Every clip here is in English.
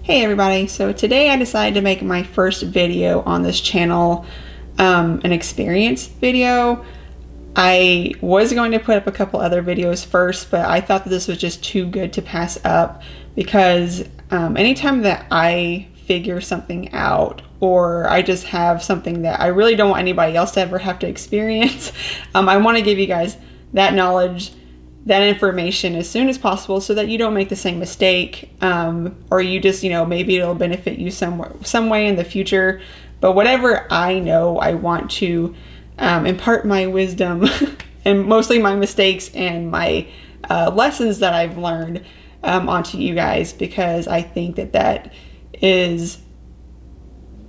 Hey everybody, so today I decided to make my first video on this channel, an experience video. I was going to put up a couple other videos first, but I thought that this was just too good to pass up because anytime that I figure something out or I just have something that I really don't want anybody else to ever have to experience, I want to give you guys that knowledge, that information as soon as possible so that you don't make the same mistake, or you just, maybe it'll benefit you some way in the future. But whatever I know, I want to impart my wisdom and mostly my mistakes and my lessons that I've learned onto you guys, because I think that that is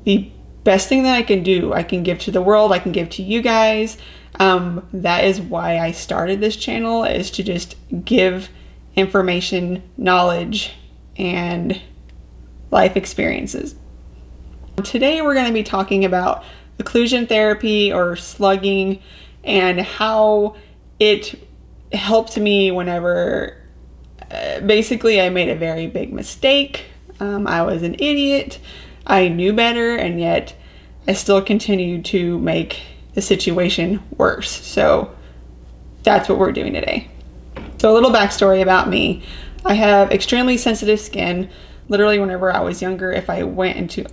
the best thing that I can do. I can give to the world, I can give to you guys. That is why I started this channel, is to just give information, knowledge, and life experiences. Today we're going to be talking about occlusion therapy or slugging and how it helped me whenever basically I made a very big mistake. I was an idiot. I knew better, and yet I still continued to make the situation worse. So that's what we're doing today. So a little backstory about me. I have extremely sensitive skin. Literally whenever I was younger, if I went into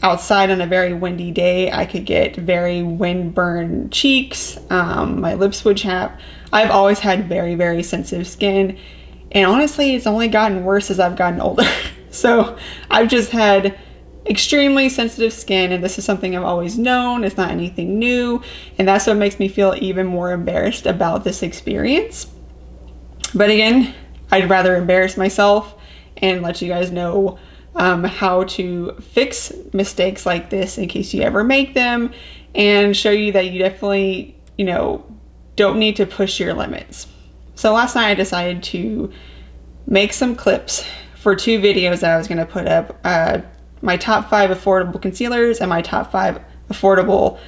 outside on a very windy day, I could get very wind-burned cheeks. My lips would chap. I've always had very, very sensitive skin. And honestly, it's only gotten worse as I've gotten older. So I've just had extremely sensitive skin, and this is something I've always known. It's not anything new, and that's what makes me feel even more embarrassed about this experience. But again, I'd rather embarrass myself and let you guys know how to fix mistakes like this in case you ever make them, and show you that you definitely, don't need to push your limits. So last night I decided to make some clips for two videos that I was going to put up. My top 5 affordable concealers and my top 5 affordable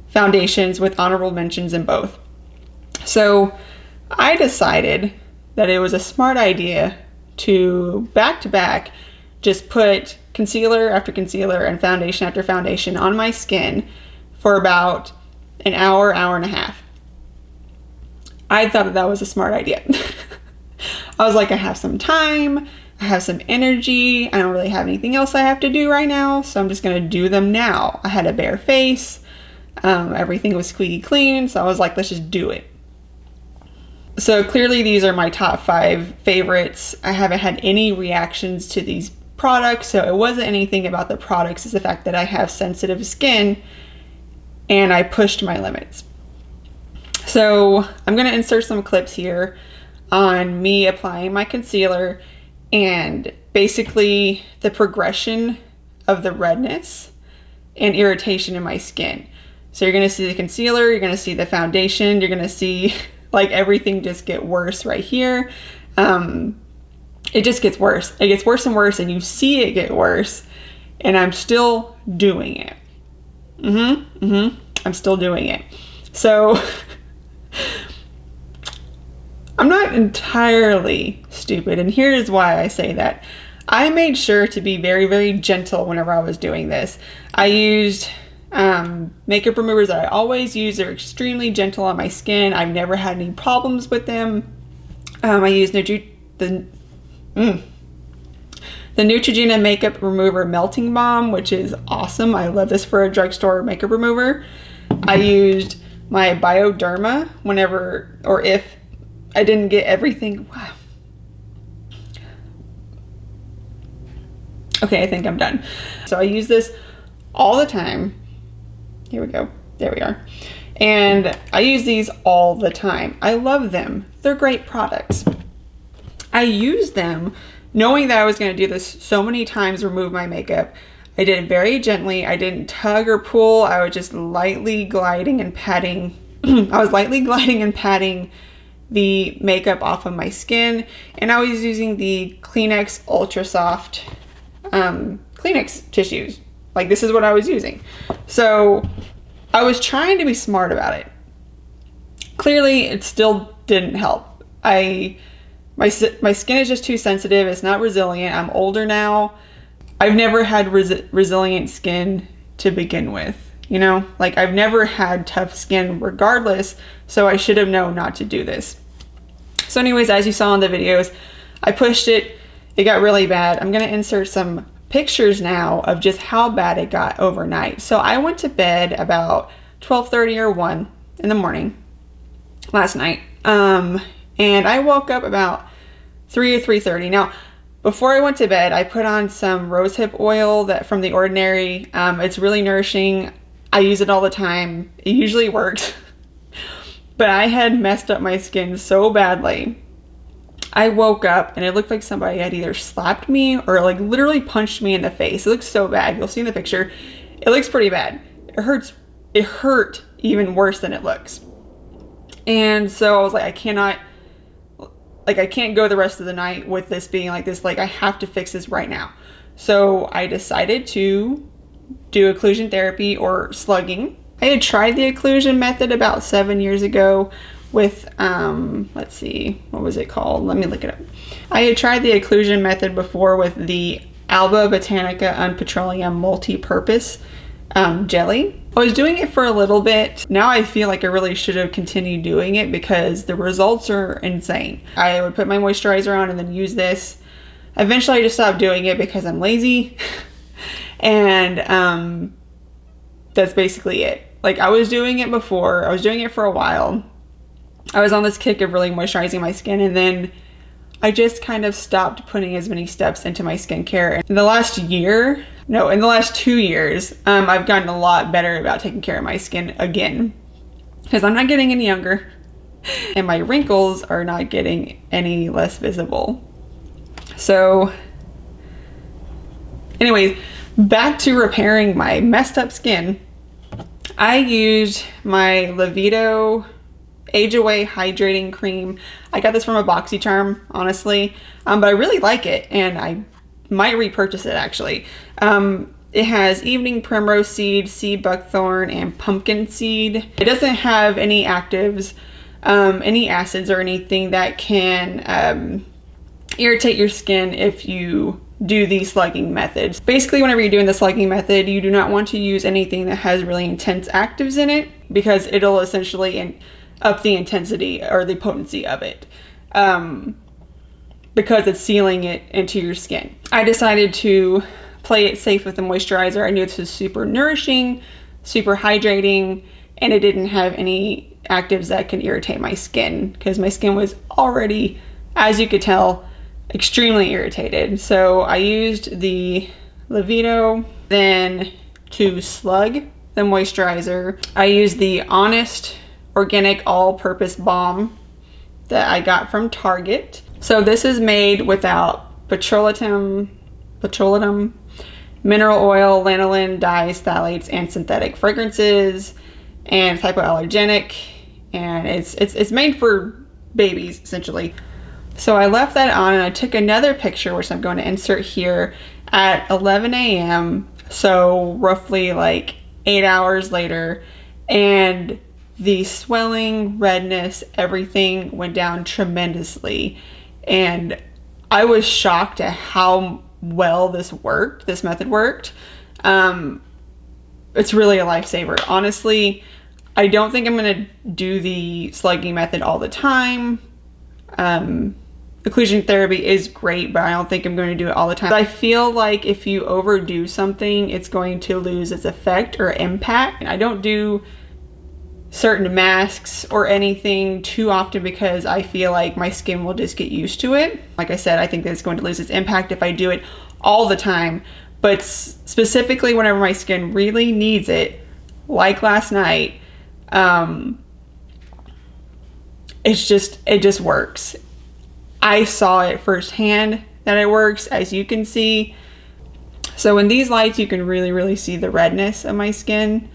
foundations, with honorable mentions in both. So I decided that it was a smart idea to back just put concealer after concealer and foundation after foundation on my skin for about an hour, hour and a half. I thought that was a smart idea. I was like, I have some time, I have some energy, I don't really have anything else I have to do right now, so I'm just gonna do them now. I had a bare face, everything was squeaky clean, so I was like, let's just do it. So clearly these are my top 5 favorites. I haven't had any reactions to these products, so it wasn't anything about the products, it's the fact that I have sensitive skin and I pushed my limits. So I'm gonna insert some clips here on me applying my concealer and basically the progression of the redness and irritation in my skin. So you're gonna see the concealer, you're gonna see the foundation, you're gonna see like everything just get worse right here. It just gets worse. It gets worse and worse, and you see it get worse, and I'm still doing it. I'm still doing it. So I'm not entirely stupid, and here's why I say that. I made sure to be very, very gentle whenever I was doing this. I used makeup removers that I always use. They're extremely gentle on my skin. I've never had any problems with them. I used the Neutrogena makeup remover melting balm, which is awesome. I love this for a drugstore makeup remover. I used my Bioderma whenever, or if I didn't get everything. Wow. Okay, I think I'm done. So I use this all the time. Here we go. There we are. And I use these all the time. I love them. They're great products. I use them knowing that I was going to do this so many times, remove my makeup. I did it very gently. I didn't tug or pull. I was just lightly gliding and patting. I was lightly gliding and patting the makeup off of my skin, and I was using the Kleenex Ultra Soft Kleenex tissues. Like, this is what I was using. So I was trying to be smart about it. Clearly, it still didn't help. My skin is just too sensitive. It's not resilient. I'm older now. I've never had resilient skin to begin with, you know? Like, I've never had tough skin regardless, so I should have known not to do this. So anyways, as you saw in the videos, I pushed it. It got really bad. I'm gonna insert some pictures now of just how bad it got overnight. So I went to bed about 12:30 or 1 in the morning last night. And I woke up about 3 or 3:30. Now, before I went to bed, I put on some rosehip oil that from The Ordinary. It's really nourishing. I use it all the time. It usually works. But I had messed up my skin so badly. I woke up and it looked like somebody had either slapped me or like literally punched me in the face. It looks so bad. You'll see in the picture. It looks pretty bad. It hurts. It hurt even worse than it looks. And so I was like, I can't go the rest of the night with this being like this. Like, I have to fix this right now. So I decided to do occlusion therapy or slugging. I had tried the occlusion method about 7 years ago with, let's see, what was it called? Let me look it up. I had tried the occlusion method before with the Alba Botanica Unpetroleum Multi-Purpose jelly. I was doing it for a little bit. Now I feel like I really should have continued doing it because the results are insane. I would put my moisturizer on and then use this. Eventually I just stopped doing it because I'm lazy. And that's basically it. Like, I was doing it before. I was doing it for a while. I was on this kick of really moisturizing my skin, and then I just kind of stopped putting as many steps into my skincare. In the last 2 years, I've gotten a lot better about taking care of my skin again, because I'm not getting any younger and my wrinkles are not getting any less visible. So anyways, back to repairing my messed up skin. I used my Lavido Age Away Hydrating Cream. I got this from a BoxyCharm, honestly, but I really like it and I might repurchase it actually. It has evening primrose seed, sea buckthorn, and pumpkin seed. It doesn't have any actives, any acids or anything that can irritate your skin if you do the slugging methods. Basically, whenever you're doing the slugging method, you do not want to use anything that has really intense actives in it because it'll essentially up the intensity or the potency of it because it's sealing it into your skin. I decided to play it safe with the moisturizer. I knew this was super nourishing, super hydrating, and it didn't have any actives that can irritate my skin because my skin was already, as you could tell, extremely irritated. So I used the Lavido. Then to slug the moisturizer, I used the Honest Organic All-Purpose Balm that I got from Target. So this is made without petroleum, mineral oil, lanolin, dyes, phthalates, and synthetic fragrances, and it's hypoallergenic, and it's made for babies essentially. So I left that on and I took another picture, which I'm going to insert here, at 11 a.m. So roughly like 8 hours later, and the swelling, redness, everything went down tremendously. And I was shocked at how well this method worked. It's really a lifesaver. Honestly, I don't think I'm gonna do the slugging method all the time. Occlusion therapy is great, but I don't think I'm going to do it all the time. I feel like if you overdo something, it's going to lose its effect or impact. And I don't do certain masks or anything too often because I feel like my skin will just get used to it. Like I said, I think that it's going to lose its impact if I do it all the time. But specifically whenever my skin really needs it, like last night, it just works. I saw it firsthand that it works, as you can see. So in these lights, you can really see the redness of my skin.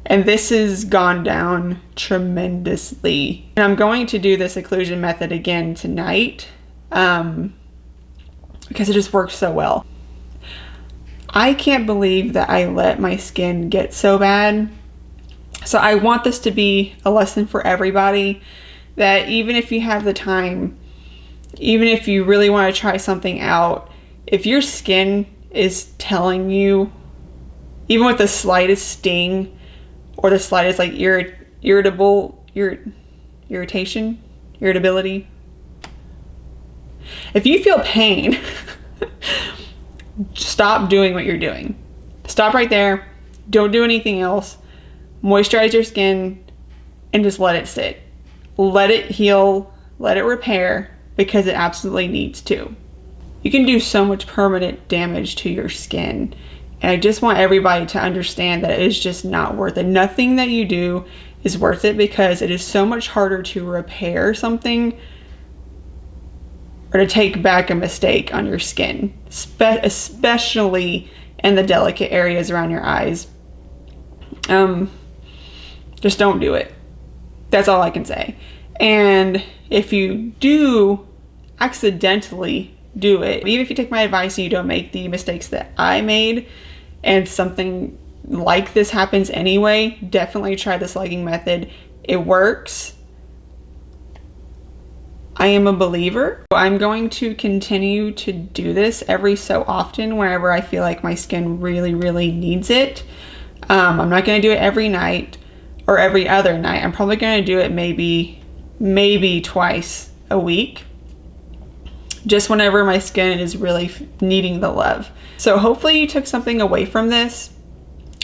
And this has gone down tremendously. And I'm going to do this occlusion method again tonight because it just works so well. I can't believe that I let my skin get so bad. So I want this to be a lesson for everybody, that even if you have the time, even if you really want to try something out, if your skin is telling you, even with the slightest sting or the slightest like irritability. If you feel pain, stop doing what you're doing. Stop right there. Don't do anything else. Moisturize your skin and just let it sit. Let it heal, let it repair, because it absolutely needs to. You can do so much permanent damage to your skin. And I just want everybody to understand that it is just not worth it. Nothing that you do is worth it, because it is so much harder to repair something or to take back a mistake on your skin, especially in the delicate areas around your eyes. Just don't do it. That's all I can say. And if you do accidentally do it, even if you take my advice and you don't make the mistakes that I made, and something like this happens anyway, definitely try the slugging method. It works. I am a believer. I'm going to continue to do this every so often whenever I feel like my skin really, really needs it. I'm not going to do it every night or every other night. I'm probably going to do it maybe twice a week, just whenever my skin is really needing the love. So hopefully you took something away from this.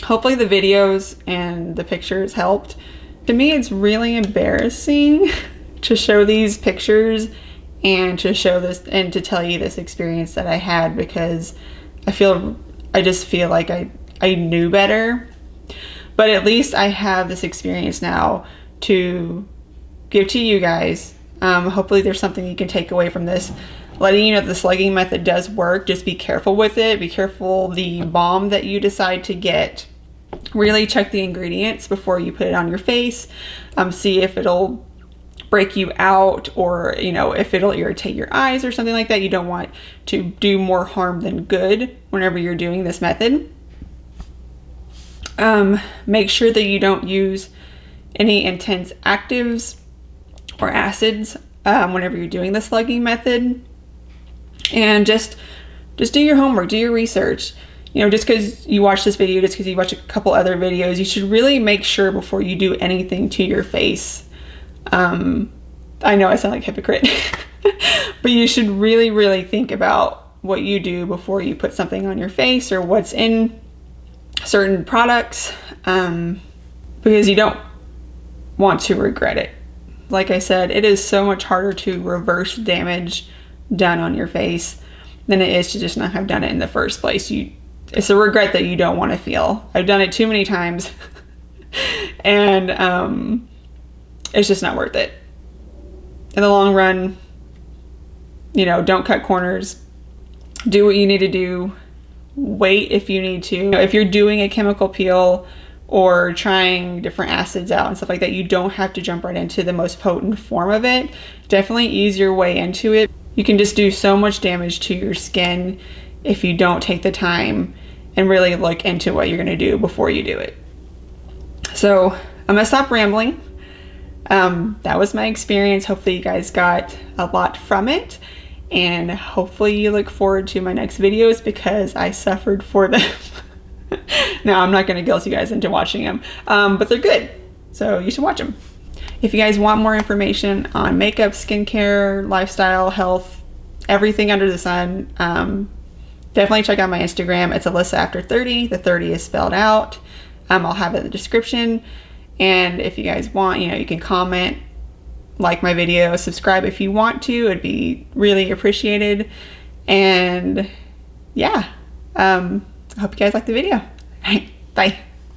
Hopefully the videos and the pictures helped. To me, it's really embarrassing to show these pictures and to show this and to tell you this experience that I had, because I just feel like I knew better. But at least I have this experience now to give to you guys. Hopefully there's something you can take away from this. Letting you know the slugging method does work. Just be careful with it. Be careful the balm that you decide to get. Really check the ingredients before you put it on your face. See if it'll break you out, or if it'll irritate your eyes or something like that. You don't want to do more harm than good whenever you're doing this method. Make sure that you don't use any intense actives or acids whenever you're doing the slugging method. And just do your homework, do your research. Just because you watch this video, just because you watch a couple other videos, you should really make sure before you do anything to your face. I know I sound like a hypocrite, but you should really, really think about what you do before you put something on your face or what's in certain products, because you don't want to regret it. Like I said, it is so much harder to reverse damage done on your face than it is to just not have done it in the first place. It's a regret that you don't want to feel. I've done it too many times and it's just not worth it. In the long run, don't cut corners. Do what you need to do. Wait if you need to. If you're doing a chemical peel or trying different acids out and stuff like that, you don't have to jump right into the most potent form of it. Definitely ease your way into it. You can just do so much damage to your skin if you don't take the time and really look into what you're going to do before you do it. So I'm going to stop rambling. That was my experience. Hopefully you guys got a lot from it, and hopefully you look forward to my next videos, because I suffered for them. Now, I'm not going to guilt you guys into watching them, but they're good, so you should watch them. If you guys want more information on makeup, skincare, lifestyle, health, everything under the sun, definitely check out my Instagram. It's Alyssa After 30. The 30 is spelled out. I'll have it in the description. And if you guys want, you can comment, like my video, subscribe if you want to. It'd be really appreciated. And yeah, I hope you guys like the video. All right, bye.